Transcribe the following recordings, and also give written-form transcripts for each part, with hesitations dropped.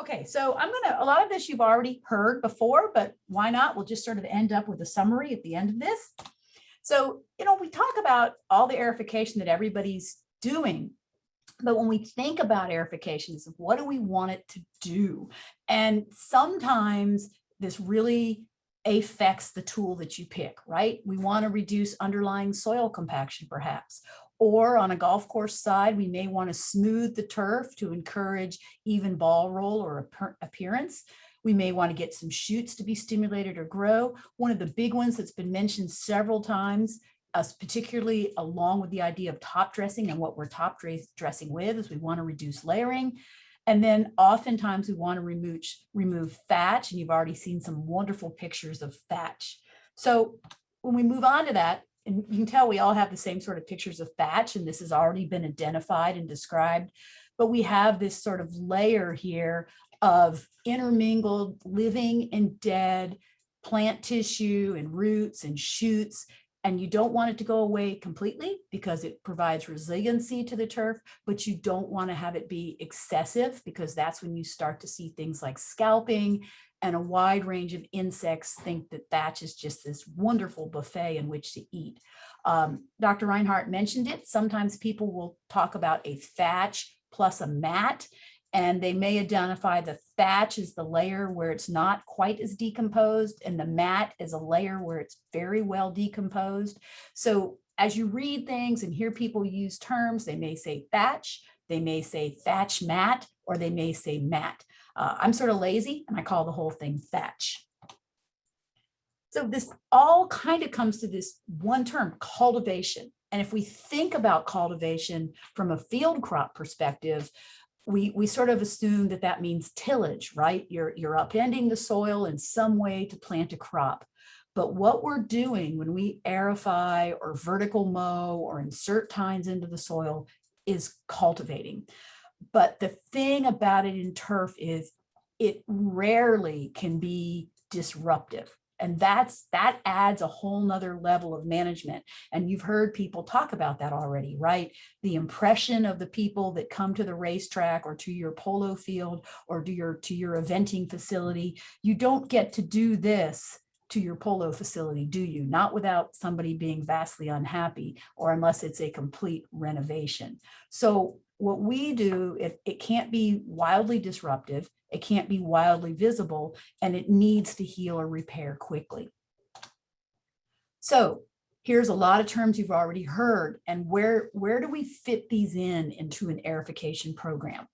Okay, so a lot of this you've already heard before, but why not? We'll just sort of end up with a summary at the end of this. So, we talk about all the aerification that everybody's doing, but when we think about aerification, it's what do we want it to do? And sometimes this really affects the tool that you pick, right? We want to reduce underlying soil compaction, perhaps. Or on a golf course side, we may want to smooth the turf to encourage even ball roll or appearance. We may want to get some shoots to be stimulated or grow. One of the big ones that's been mentioned several times, particularly along with the idea of top dressing and what we're top dressing with, is we want to reduce layering. And then oftentimes we want to remove thatch, and you've already seen some wonderful pictures of thatch. So when we move on to that, and you can tell we all have the same sort of pictures of thatch, and this has already been identified and described, but we have this sort of layer here of intermingled living and dead plant tissue and roots and shoots. And you don't want it to go away completely because it provides resiliency to the turf, but you don't want to have it be excessive, because that's when you start to see things like scalping, and a wide range of insects think that thatch is just this wonderful buffet in which to eat. Dr. Reinhardt mentioned it. Sometimes people will talk about a thatch plus a mat, and they may identify the thatch as the layer where it's not quite as decomposed, and the mat is a layer where it's very well decomposed. So as you read things and hear people use terms, they may say thatch, they may say thatch mat, or they may say mat. I'm sort of lazy and I call the whole thing thatch. So this all kind of comes to this one term, cultivation. And if we think about cultivation from a field crop perspective, we sort of assume that that means tillage, right? You're upending the soil in some way to plant a crop. But what we're doing when we aerify or vertical mow or insert tines into the soil is cultivating. But the thing about it in turf is it rarely can be disruptive. And that adds a whole nother level of management. And you've heard people talk about that already, right? The impression of the people that come to the racetrack or to your polo field or to your eventing facility. You don't get to do this to your polo facility, do you? Not without somebody being vastly unhappy, or unless it's a complete renovation. So what we do, it can't be wildly disruptive, it can't be wildly visible, and it needs to heal or repair quickly. So here's a lot of terms you've already heard, and where do we fit these into an aerification program?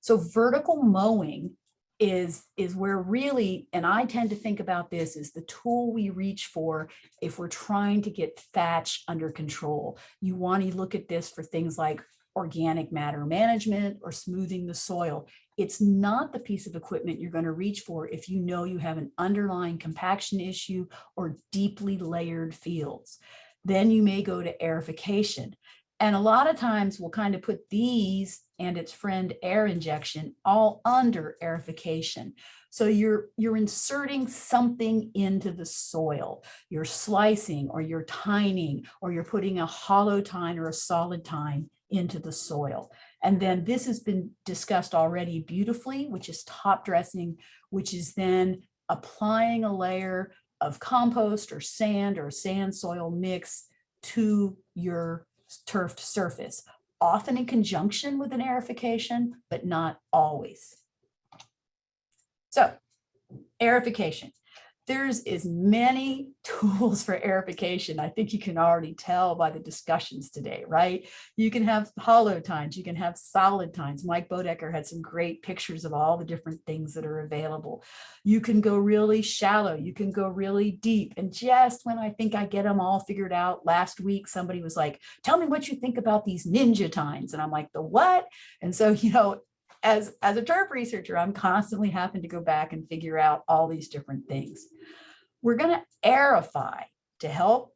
So vertical mowing is where really, and I tend to think about this as the tool we reach for if we're trying to get thatch under control. You want to look at this for things like organic matter management or smoothing the soil. It's not the piece of equipment you're going to reach for if you know you have an underlying compaction issue or deeply layered fields. Then you may go to aerification. And a lot of times we'll kind of put these and its friend air injection all under aerification. So you're inserting something into the soil. You're slicing or you're tining, or you're putting a hollow tine or a solid tine into the soil. And then this has been discussed already beautifully, which is top dressing, which is then applying a layer of compost or sand soil mix to your turfed surface, often in conjunction with an aerification, but not always. So, aerification. There's as many tools for aerification. I think you can already tell by the discussions today, right? You can have hollow tines, you can have solid tines. Mike Bodecker had some great pictures of all the different things that are available. You can go really shallow, you can go really deep. And just when I think I get them all figured out, last week somebody was like, tell me what you think about these ninja tines. And I'm like, the what? And so, as a turf researcher, I'm constantly having to go back and figure out all these different things. We're going to aerify to help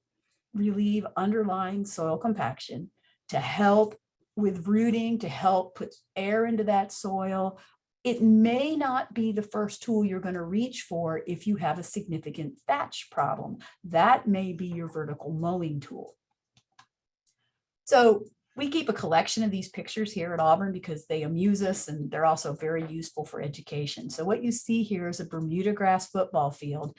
relieve underlying soil compaction, to help with rooting, to help put air into that soil. It may not be the first tool you're going to reach for if you have a significant thatch problem. That may be your vertical mowing tool. So We keep a collection of these pictures here at Auburn because they amuse us and they're also very useful for education. So what you see here is a Bermuda Grass football field,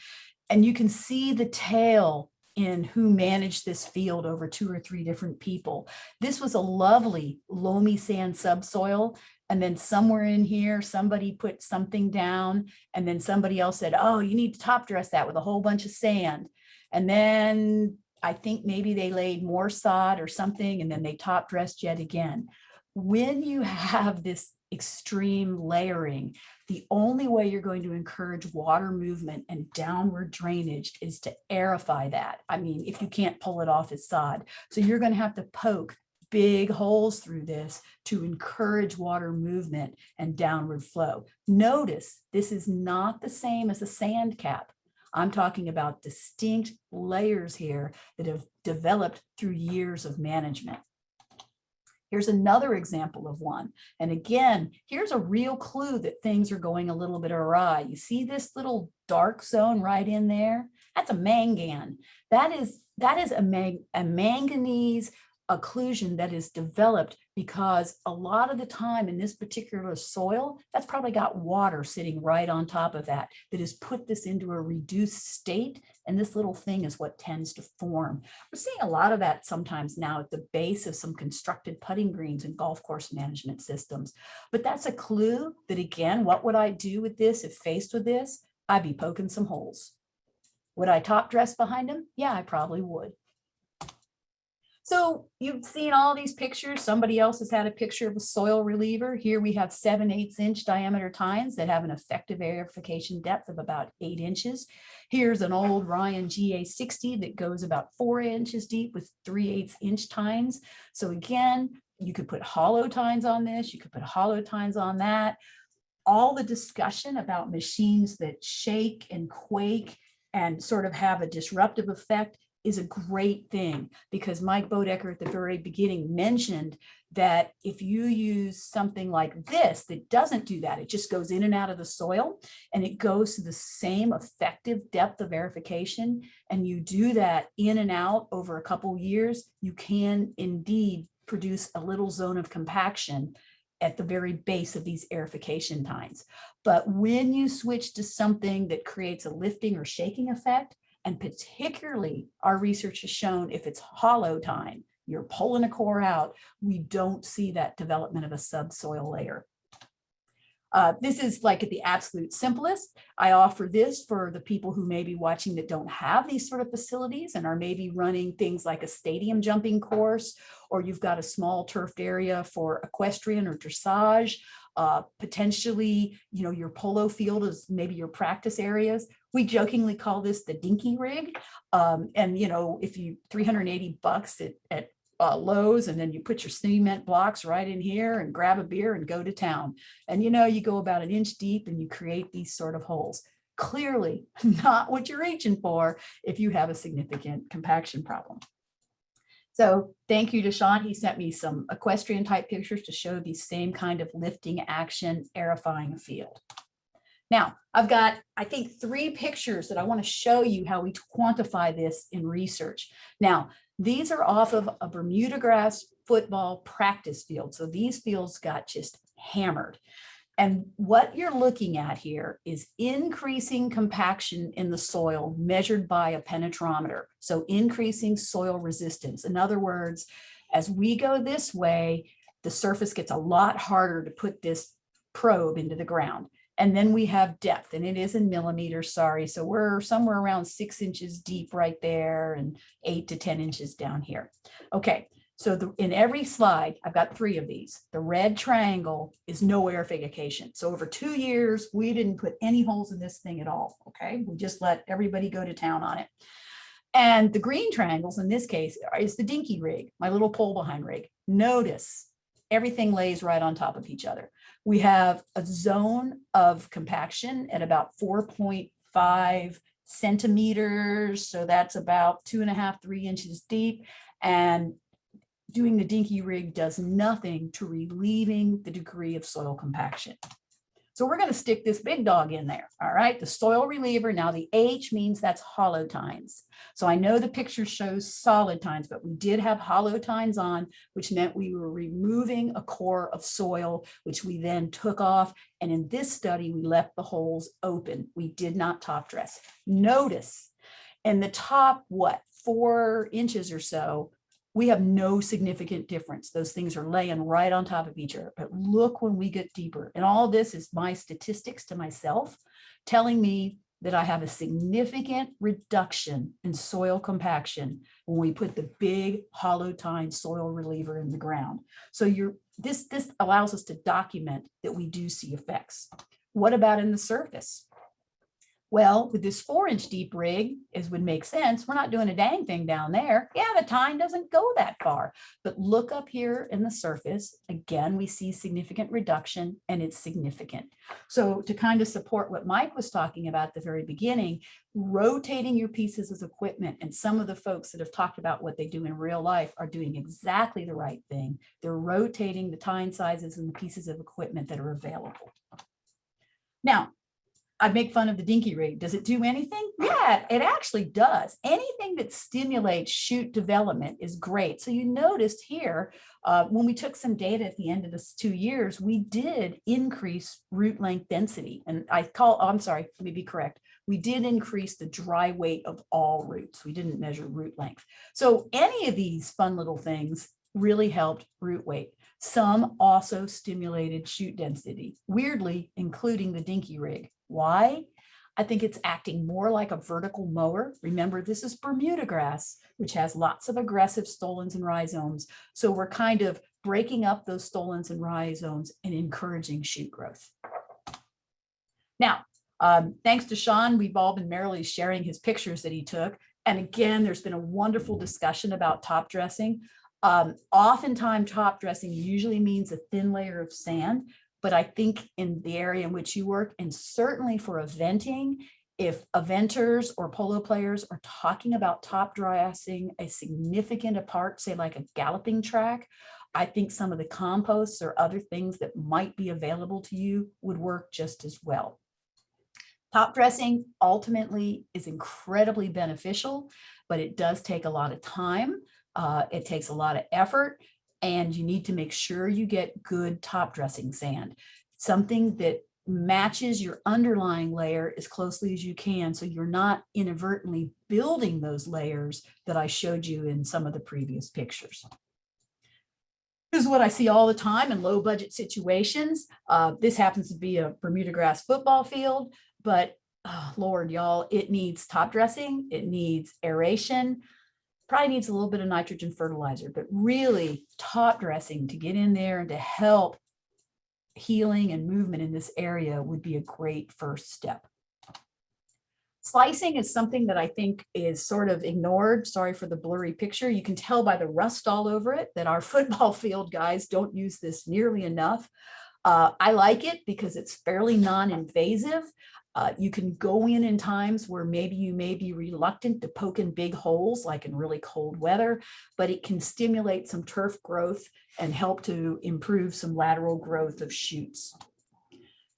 and you can see the tail in who managed this field over 2 or 3 different people. This was a lovely loamy sand subsoil. And then somewhere in here, somebody put something down, and then somebody else said, oh, you need to top dress that with a whole bunch of sand. And then I think maybe they laid more sod or something, and then they top dressed yet again. When you have this extreme layering, the only way you're going to encourage water movement and downward drainage is to aerify that. I mean, if you can't pull it off as sod. So you're going to have to poke big holes through this to encourage water movement and downward flow. Notice this is not the same as a sand cap. I'm talking about distinct layers here that have developed through years of management. Here's another example of one. And again, here's a real clue that things are going a little bit awry. You see this little dark zone right in there? That's a mangan. That is a manganese occlusion that is developed because a lot of the time in this particular soil, that's probably got water sitting right on top of that has put this into a reduced state. And this little thing is what tends to form. We're seeing a lot of that sometimes now at the base of some constructed putting greens and golf course management systems. But that's a clue that, again, what would I do with this if faced with this? I'd be poking some holes. Would I top dress behind them? Yeah, I probably would. So you've seen all these pictures. Somebody else has had a picture of a soil reliever. Here we have 7/8 inch diameter tines that have an effective aerification depth of about 8 inches. Here's an old Ryan GA60 that goes about 4 inches deep with 3/8 inch tines. So again, you could put hollow tines on this. You could put hollow tines on that. All the discussion about machines that shake and quake and sort of have a disruptive effect is a great thing, because Mike Bodecker at the very beginning mentioned that if you use something like this that doesn't do that, it just goes in and out of the soil and it goes to the same effective depth of aerification, and you do that in and out over a couple years, you can indeed produce a little zone of compaction at the very base of these aerification tines. But when you switch to something that creates a lifting or shaking effect, and particularly our research has shown if it's hollow tine, you're pulling a core out, we don't see that development of a subsoil layer. This is like at the absolute simplest. I offer this for the people who may be watching that don't have these sort of facilities and are maybe running things like a stadium jumping course, or you've got a small turfed area for equestrian or dressage. Potentially, your polo field is maybe your practice areas. We jokingly call this the dinky rig. And, if you $380 at Lowe's, and then you put your cement blocks right in here and grab a beer and go to town. And, you go about 1 inch deep and you create these sort of holes. Clearly not what you're reaching for if you have a significant compaction problem. So thank you to Sean. He sent me some equestrian type pictures to show the same kind of lifting action, aerifying a field. Now, I've got, I think, 3 pictures that I want to show you how we quantify this in research. Now, these are off of a Bermuda Grass football practice field. So these fields got just hammered. And what you're looking at here is increasing compaction in the soil measured by a penetrometer. So increasing soil resistance. In other words, as we go this way, the surface gets a lot harder to put this probe into the ground. And then we have depth, and it is in millimeters, sorry. So we're somewhere around 6 inches deep right there and 8 to 10 inches down here. Okay. So in every slide, I've got 3 of these. The red triangle is no aerification. So over 2 years, we didn't put any holes in this thing at all, okay? We just let everybody go to town on it. And the green triangles in this case is the dinky rig, my little pole behind rig. Notice everything lays right on top of each other. We have a zone of compaction at about 4.5 centimeters. So that's about 2.5, 3 inches deep. And doing the dinky rig does nothing to relieving the degree of soil compaction. So we're going to stick this big dog in there. All right, the soil reliever. Now the H means that's hollow tines. So I know the picture shows solid tines, but we did have hollow tines on, which meant we were removing a core of soil, which we then took off. And in this study, we left the holes open. We did not top dress. Notice in the top, 4 inches or so, we have no significant difference. Those things are laying right on top of each other. But look when we get deeper. And all this is my statistics to myself telling me that I have a significant reduction in soil compaction when we put the big hollow tine soil reliever in the ground. So this allows us to document that we do see effects. What about in the surface? Well, with this 4-inch deep rig, as would make sense, we're not doing a dang thing down there. Yeah, the tine doesn't go that far. But look up here in the surface. Again, we see significant reduction, and it's significant. So to kind of support what Mike was talking about at the very beginning, rotating your pieces of equipment, and some of the folks that have talked about what they do in real life are doing exactly the right thing. They're rotating the tine sizes and the pieces of equipment that are available. Now, I make fun of the dinky rig. Does it do anything? Yeah, it actually does. Anything that stimulates shoot development is great. So you noticed here, when we took some data at the end of this 2 years, we did increase root length density. And I'm sorry, let me be correct. We did increase the dry weight of all roots. We didn't measure root length. So any of these fun little things really helped root weight. Some also stimulated shoot density, weirdly, including the dinky rig. Why? I think it's acting more like a vertical mower. Remember, this is Bermuda grass, which has lots of aggressive stolons and rhizomes. So we're kind of breaking up those stolons and rhizomes and encouraging shoot growth. Now, thanks to Sean, we've all been merrily sharing his pictures that he took. And again, there's been a wonderful discussion about top dressing. Oftentimes, top dressing usually means a thin layer of sand. But I think in the area in which you work, and certainly for eventing, if eventers or polo players are talking about top dressing a significant apart, say like a galloping track, I think some of the composts or other things that might be available to you would work just as well. Top dressing ultimately is incredibly beneficial, but it does take a lot of time. It takes a lot of effort. And you need to make sure you get good top dressing sand, something that matches your underlying layer as closely as you can, so you're not inadvertently building those layers that I showed you in some of the previous pictures. This is what I see all the time in low budget situations. This happens to be a Bermuda grass football field, but Lord, y'all, it needs top dressing, it needs aeration, probably needs a little bit of nitrogen fertilizer, but really top dressing to get in there and to help healing and movement in this area would be a great first step. Slicing is something that I think is sort of ignored. Sorry for the blurry picture. You can tell by the rust all over it that our football field guys don't use this nearly enough. I like it because it's fairly non-invasive. You can go in times where maybe you may be reluctant to poke in big holes, like in really cold weather, but it can stimulate some turf growth and help to improve some lateral growth of shoots.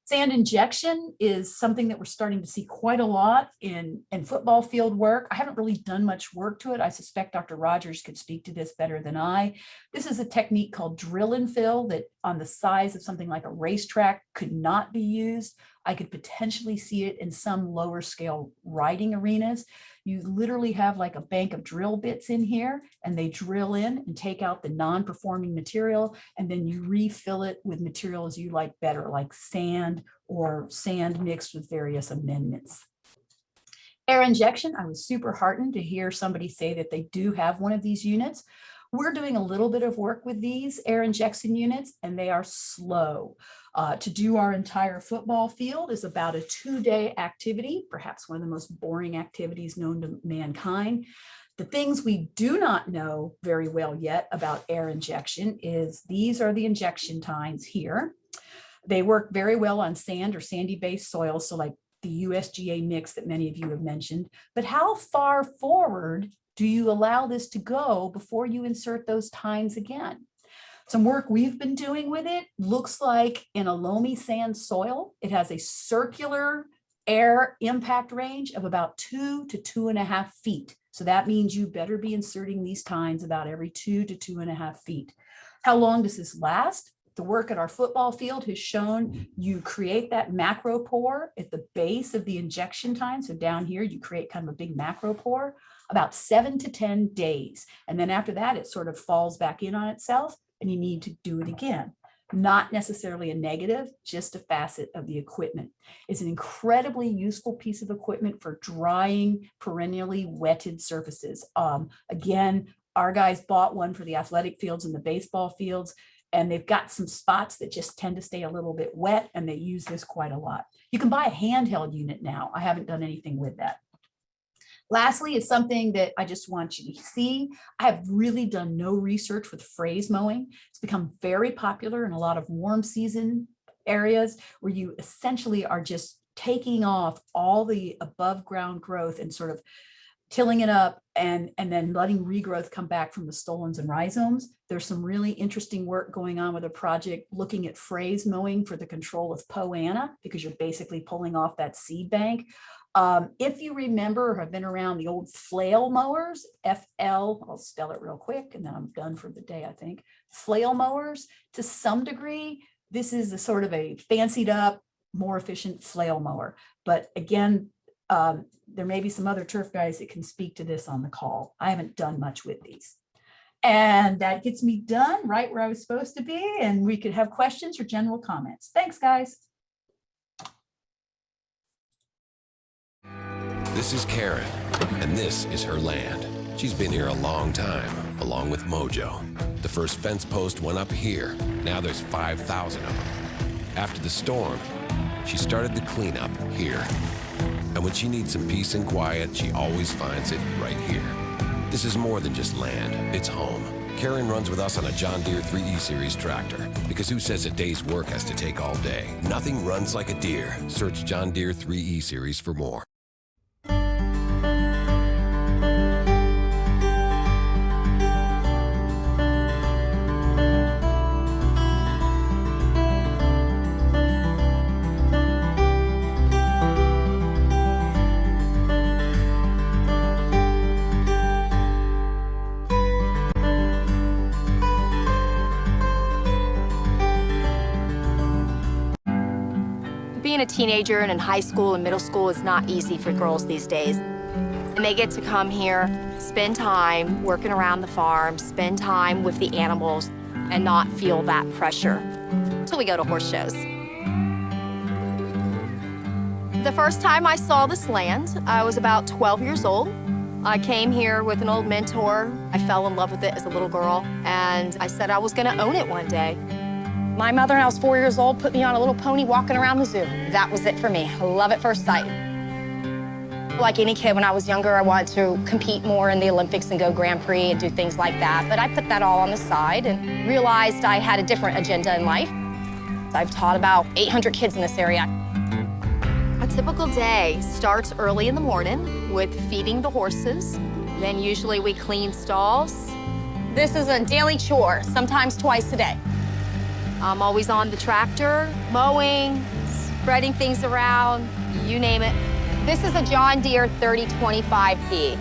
Sand injection is something that we're starting to see quite a lot in football field work. I haven't really done much work to it. I suspect Dr. Rogers could speak to this better than I. This is a technique called drill and fill that on the size of something like a racetrack could not be used. I could potentially see it in some lower scale riding arenas. You literally have like a bank of drill bits in here, and they drill in and take out the non-performing material, and then you refill it with materials you like better, like sand or sand mixed with various amendments. Air injection, I was super heartened to hear somebody say that they do have one of these units. We're doing a little bit of work with these air injection units, and they are slow. To do our entire football field is about a 2-day activity, perhaps one of the most boring activities known to mankind. The things we do not know very well yet about air injection is these are the injection tines here. They work very well on sand or sandy-based soils, so like the USGA mix that many of you have mentioned. But how far forward do you allow this to go before you insert those tines again? Some work we've been doing with it looks like in a loamy sand soil, it has a circular air impact range of about 2 to 2.5 feet. So that means you better be inserting these tines about every 2 to 2.5 feet. How long does this last? The work at our football field has shown you create that macro pore at the base of the injection tine. So down here, you create kind of a big macro pore, about 7 to 10 days. And then after that, it sort of falls back in on itself and you need to do it again. Not necessarily a negative, just a facet of the equipment. It's an incredibly useful piece of equipment for drying perennially wetted surfaces. Again, our guys bought one for the athletic fields and the baseball fields, and they've got some spots that just tend to stay a little bit wet, and they use this quite a lot. You can buy a handheld unit now. I haven't done anything with that. Lastly, it's something that I just want you to see. I have really done no research with phrase mowing. It's become very popular in a lot of warm season areas where you essentially are just taking off all the above ground growth and sort of tilling it up and then letting regrowth come back from the stolons and rhizomes. There's some really interesting work going on with a project looking at phrase mowing for the control of poana, because you're basically pulling off that seed bank. If you remember or have been around the old flail mowers, FL, I'll spell it real quick and then I'm done for the day, I think. Flail mowers, to some degree, this is a sort of a fancied up, more efficient flail mower. But again, there may be some other turf guys that can speak to this on the call. I haven't done much with these. And that gets me done right where I was supposed to be, and we could have questions or general comments. Thanks, guys. This is Karen, and this is her land. She's been here a long time, along with Mojo. The first fence post went up here. Now there's 5,000 of them. After the storm, she started the cleanup here. And when she needs some peace and quiet, she always finds it right here. This is more than just land, it's home. Karen runs with us on a John Deere 3E Series tractor, because who says a day's work has to take all day? Nothing runs like a Deere. Search John Deere 3E Series for more. Being a teenager and in high school and middle school is not easy for girls these days. And they get to come here, spend time working around the farm, spend time with the animals, and not feel that pressure until we go to horse shows. The first time I saw this land, I was about 12 years old. I came here with an old mentor. I fell in love with it as a little girl, and I said I was gonna own it one day. My mother, when I was 4 years old, put me on a little pony walking around the zoo. That was it for me. Love at first sight. Like any kid, when I was younger, I wanted to compete more in the Olympics and go Grand Prix and do things like that. But I put that all on the side and realized I had a different agenda in life. I've taught about 800 kids in this area. A typical day starts early in the morning with feeding the horses. Then usually we clean stalls. This is a daily chore, sometimes twice a day. I'm always on the tractor, mowing, spreading things around, you name it. This is a John Deere 3025P.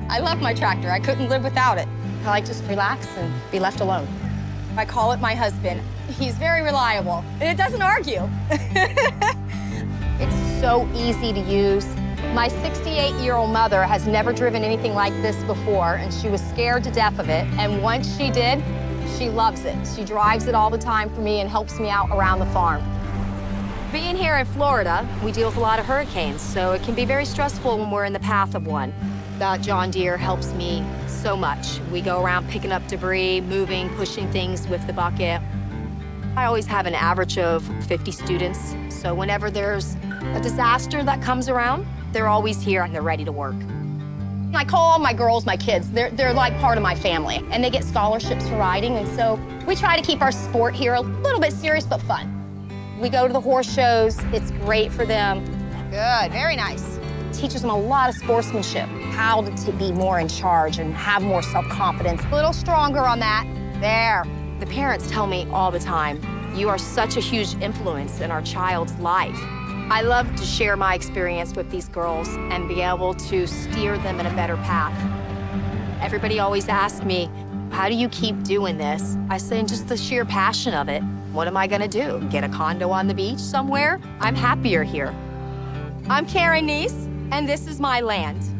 I love my tractor. I couldn't live without it. I like to just relax and be left alone. I call it my husband. He's very reliable, and it doesn't argue. It's so easy to use. My 68-year-old mother has never driven anything like this before, and she was scared to death of it. And once she did, she loves it. She drives it all the time for me and helps me out around the farm. Being here in Florida, we deal with a lot of hurricanes, so it can be very stressful when we're in the path of one. That John Deere helps me so much. We go around picking up debris, moving, pushing things with the bucket. I always have an average of 50 students, so whenever there's a disaster that comes around, they're always here and they're ready to work. I call all my girls my kids. They're like part of my family, and they get scholarships for riding, and so we try to keep our sport here a little bit serious but fun. We go to the horse shows. It's great for them. Good, very nice. Teaches them a lot of sportsmanship, how to be more in charge and have more self-confidence. A little stronger on that. There. The parents tell me all the time, you are such a huge influence in our child's life. I love to share my experience with these girls and be able to steer them in a better path. Everybody always asks me, how do you keep doing this? I say, just the sheer passion of it. What am I gonna do? Get a condo on the beach somewhere? I'm happier here. I'm Karen Neese, and this is my land.